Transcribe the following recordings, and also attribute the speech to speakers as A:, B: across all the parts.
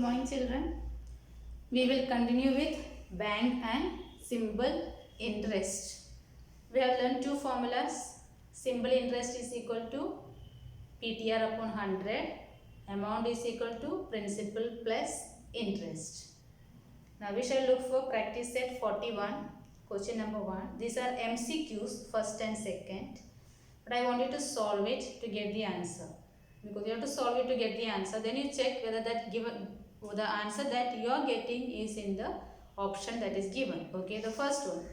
A: morning children. We will continue with bank and simple interest. We have learned two formulas. Simple interest is equal to PTR upon 100. Amount is equal to principal plus interest. Now we shall look for practice set 41. Question number 1. These are MCQs, first and second. But I want you to solve it to get the answer. Because you have to solve it to get the answer. Then you check whether the answer that you are getting is in the option that is given. Okay, the first one.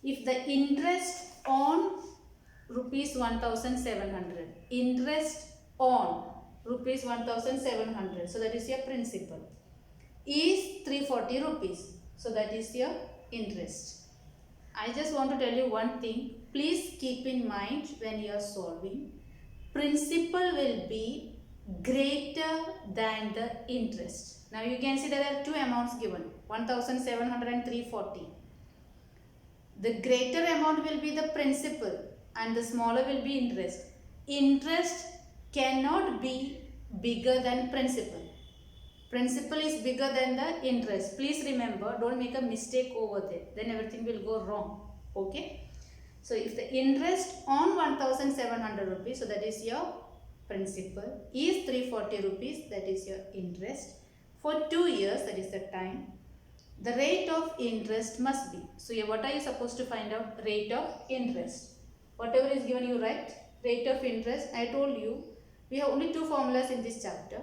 A: If the interest on rupees 1700, interest on rupees 1700, so that is your principal, is 340 rupees, so that is your interest. I just want to tell you one thing. Please keep in mind when you are solving, principal will be greater than the interest. Now you can see there are two amounts given, 1700 and 340. The greater amount will be the principal and the smaller will be interest. Interest cannot be bigger than principal. Principal is bigger than the interest. Please remember, don't make a mistake over there. Then everything will go wrong. Okay. So if the interest on 1700 rupees, so that is your principal, is 340 rupees, that is your interest. For 2 years, that is the time. The rate of interest must be. So here, what are you supposed to find out? Rate of interest. Whatever is given you write. Rate of interest. I told you, we have only two formulas in this chapter.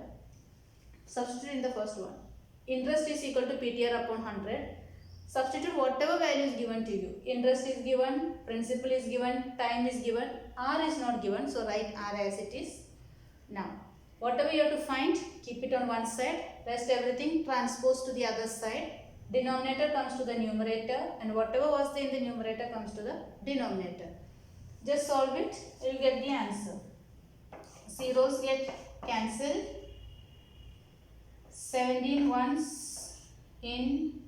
A: Substitute in the first one. Interest is equal to PTR upon 100. Substitute whatever value is given to you. Interest is given, principal is given, time is given, R is not given. So write R as it is. Now, whatever you have to find, keep it on one side. Rest everything transpose to the other side. Denominator comes to the numerator and whatever was there in the numerator comes to the denominator. Just solve it, you will get the answer. Zeros get cancelled. 17 ones in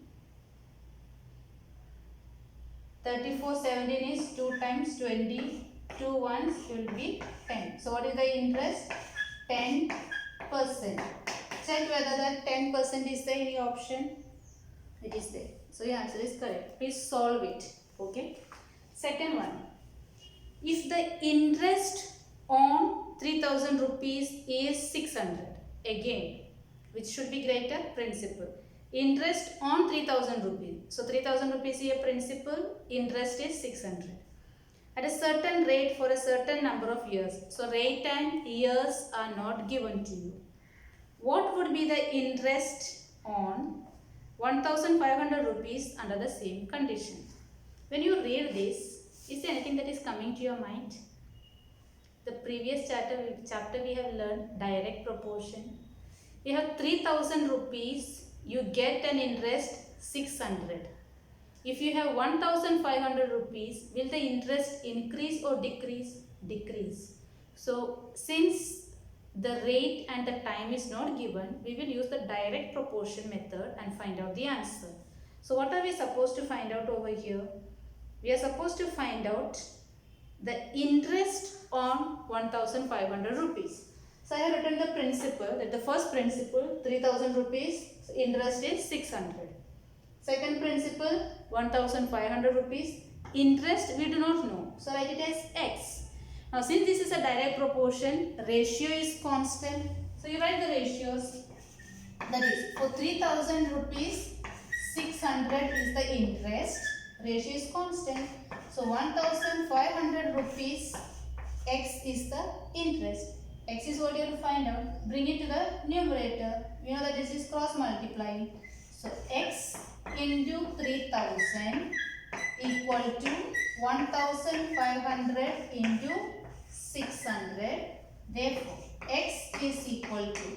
A: 34, 17 is 2 times 20, 2 ones will be 10. So what is the interest? 10%. Check whether that 10% is there in the option. It is there. So your answer is correct. Please solve it. Okay. Second one. If the interest on 3000 rupees is 600, again, which should be greater? Principal. Interest on 3000 rupees. So 3000 rupees is a principal, interest is 600. At a certain rate for a certain number of years. So rate and years are not given to you. What would be the interest on 1500 rupees under the same condition? When you read this, is there anything that is coming to your mind? The previous chapter we have learned direct proportion. We have 3000 rupees, you get an interest 600. If you have 1500 rupees, will the interest increase or decrease? Decrease. So since the rate and the time is not given, we will use the direct proportion method and find out the answer. So what are we supposed to find out over here? We are supposed to find out the interest on 1500 rupees. So I have written the principal, that the first principal 3000 rupees, so interest is 600. Second principal 1500 rupees, interest we do not know. So write it as X. Now since this is a direct proportion, ratio is constant. So you write the ratios. That is for 3000 rupees, 600 is the interest. Ratio is constant. So 1500 rupees, X is the interest. X is what you have to find out. Bring it to the numerator. You know that this is cross multiplying. So X into 3000 equal to 1500 into 600. Therefore, X is equal to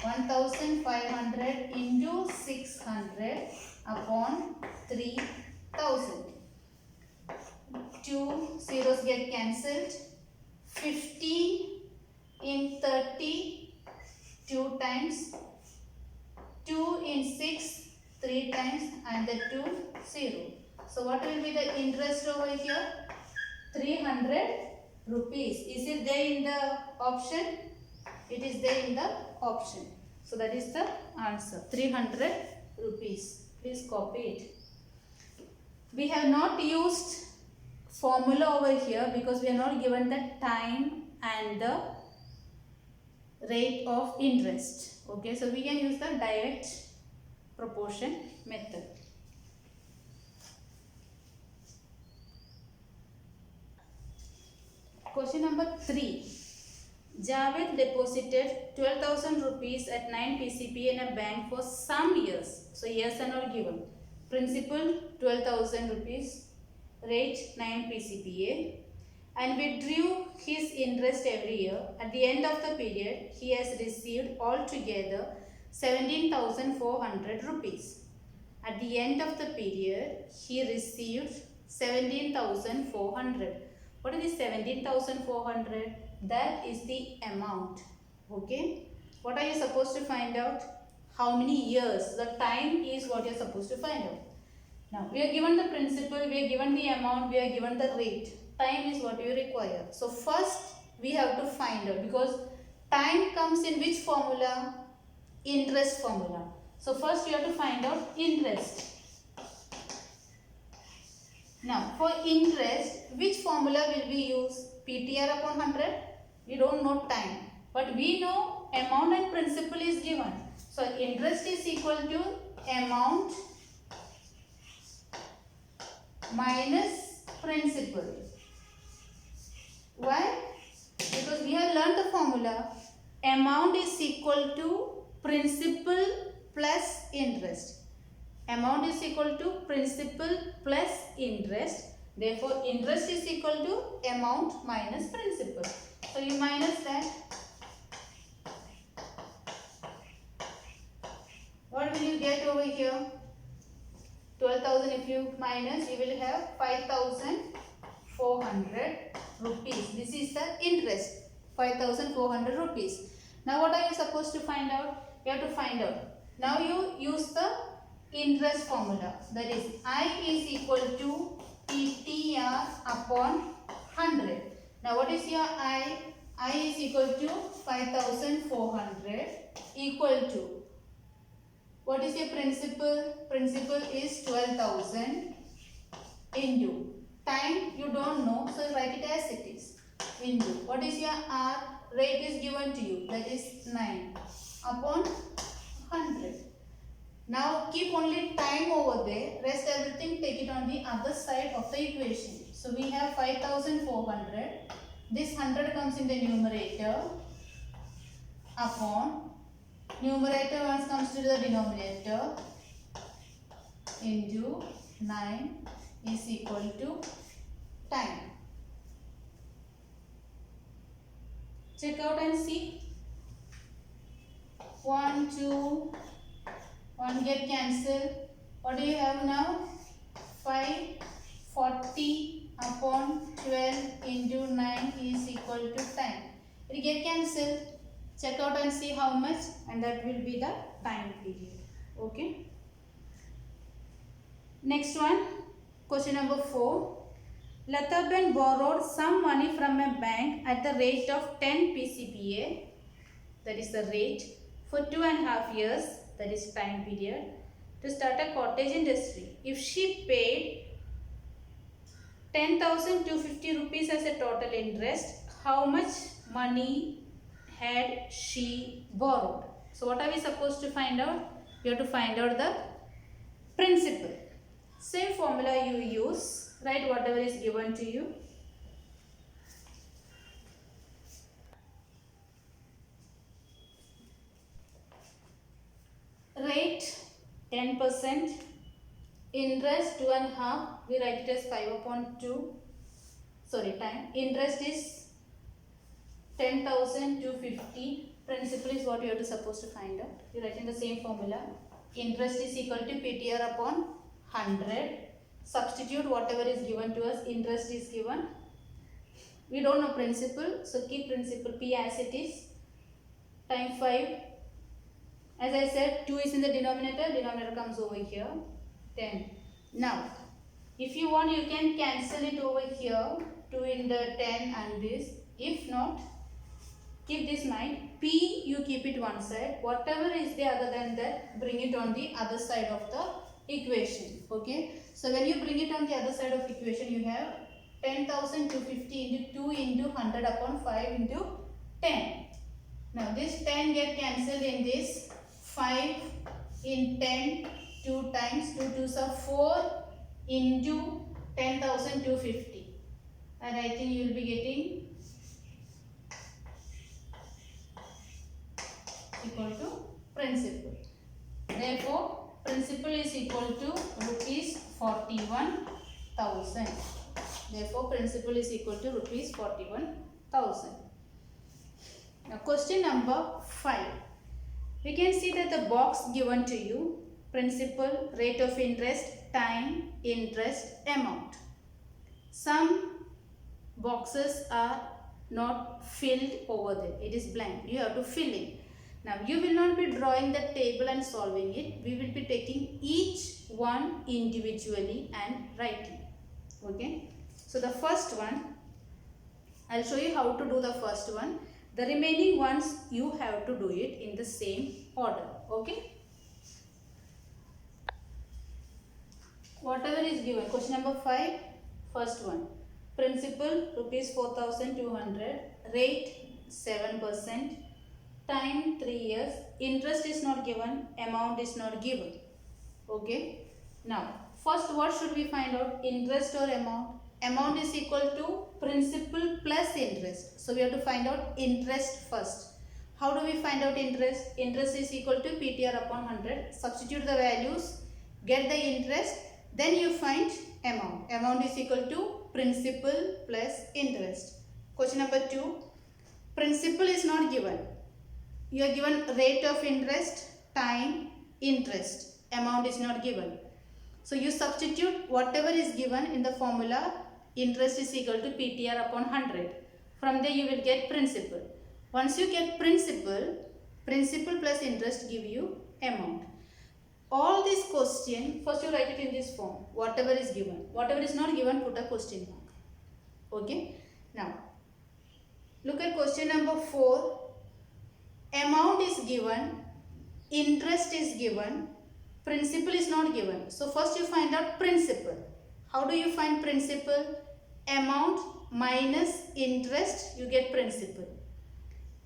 A: 1500 into 600 upon 3000. 2 zeros get cancelled. 50 in 30, 2 times, 2 in 6, 3 times, and the 2, 0. So what will be the interest over here? 300 rupees. Is it there in the option? It is there in the option. So that is the answer, 300 rupees. Please copy it. We have not used formula over here because we are not given the time and the rate of interest. Okay, so we can use the direct proportion method. Question number 3. Javed deposited 12,000 rupees at 9 PCPA in a bank for some years. So years are not given. Principal 12,000 rupees, rate 9 PCPA, and withdrew his interest every year. At the end of the period, he has received altogether 17,400 rupees. At the end of the period, he received 17,400. What is this 17,400? That is the amount. Okay. What are you supposed to find out? How many years? The time is what you are supposed to find out. Now, we are given the principal, we are given the amount, we are given the rate. Time is what you require. So, first we have to find out, because time comes in which formula? Interest formula. So, first you have to find out interest. Now, for interest, which formula will we use? PTR upon 100? We don't know time, but we know amount and principal is given. So, interest is equal to amount minus principal. Why? Because we have learned the formula. Amount is equal to principal plus interest. Amount is equal to principal plus interest. Therefore, interest is equal to amount minus principal. So, you minus that. What will you get over here? 12,000 if you minus, you will have 5,400 rupees. This is the interest, 5,400 rupees. Now, what are you supposed to find out? You have to find out. Now, you use the interest formula, that is I is equal to PTR upon 100. Now, what is your I? I is equal to 5,400 equal to, what is your principal? Principal is 12,000 into time you don't know, so write it as it is, into what is your R? Rate is given to you, that is 9 upon 100. Now keep only time over there, rest everything take it on the other side of the equation. So we have 5,400, this 100 comes in the numerator upon numerator once comes to the denominator into 9 is equal to time. Check out and see. 1, 2, 1 get cancelled. What do you have now? 540 upon 12 into 9 is equal to time. It get cancelled. Check out and see how much, and that will be the time period. Okay. Next one, question number 4. Lataben borrowed some money from a bank at the rate of 10 PCPA, that is the rate, for 2.5 years, that is time period, to start a cottage industry. If she paid 10,250 rupees as a total interest, how much money had she borrowed? So what are we supposed to find out? You have to find out the principal. Same formula you use, write whatever is given to you. Rate 10%, interest 2.5, we write it as 5 upon 2, time. Interest is 10,250, principal is what you are supposed to find out. You write in the same formula. Interest is equal to PTR upon 100. Substitute whatever is given to us. Interest is given. We don't know principal, so keep principal P as it is. Time 5. As I said, 2 is in the denominator. Denominator comes over here. 10. Now, if you want, you can cancel it over here. 2 in the 10 and this. If not, keep this in mind. P P you keep it one side, whatever is there other than that, bring it on the other side of the equation. Okay, so when you bring it on the other side of equation, you have 10,250 into 2 into 100 upon 5 into 10. Now this 10 get cancelled in this 5 in 10 2 times 2 2s are 4 into 10,250, and I think you will be getting equal to principal. Therefore, principal is equal to rupees 41,000. Therefore, principal is equal to rupees 41,000. Now, question number 5. We can see that the box given to you, principal, rate of interest, time, interest, amount. Some boxes are not filled over there. It is blank. You have to fill in. Now, you will not be drawing the table and solving it. We will be taking each one individually and writing. Okay. So, the first one, I will show you how to do the first one. The remaining ones, you have to do it in the same order. Okay. Whatever is given. Question number 5, first one. Principal, rupees 4,200. Rate, 7%. Time 3 years, interest is not given, amount is not given. Okay. Now, first what should we find out? Interest or amount? Amount is equal to principal plus interest. So, we have to find out interest first. How do we find out interest? Interest is equal to PTR upon 100. Substitute the values, get the interest, then you find amount. Amount is equal to principal plus interest. Question number 2. Principal is not given. You are given rate of interest, time, interest. Amount is not given. So, you substitute whatever is given in the formula. Interest is equal to PTR upon 100. From there you will get principal. Once you get principal, principal plus interest give you amount. All this question, first you write it in this form. Whatever is given. Whatever is not given, put a question mark. Okay. Now, look at question number 4. Amount is given, interest is given, principal is not given. So, first you find out principal. How do you find principal? Amount minus interest, you get principal.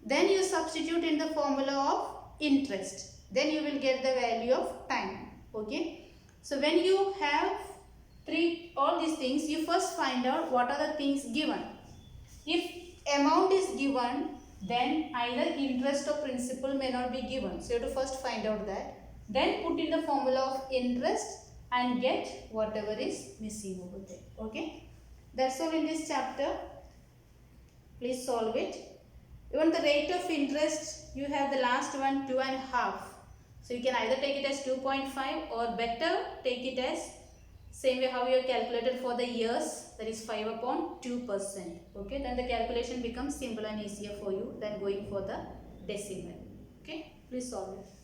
A: Then you substitute in the formula of interest. Then you will get the value of time. Okay. So, when you have all these things, you first find out what are the things given. If amount is given, then either interest or principal may not be given. So, you have to first find out that. Then put in the formula of interest and get whatever is missing over there. Okay. That's all in this chapter. Please solve it. Even the rate of interest, you have the last one 2.5. So, you can either take it as 2.5 or better take it as same way how you have calculated for the years, that is 5 upon 2%. Okay, then the calculation becomes simple and easier for you than going for the decimal. Okay, please solve it.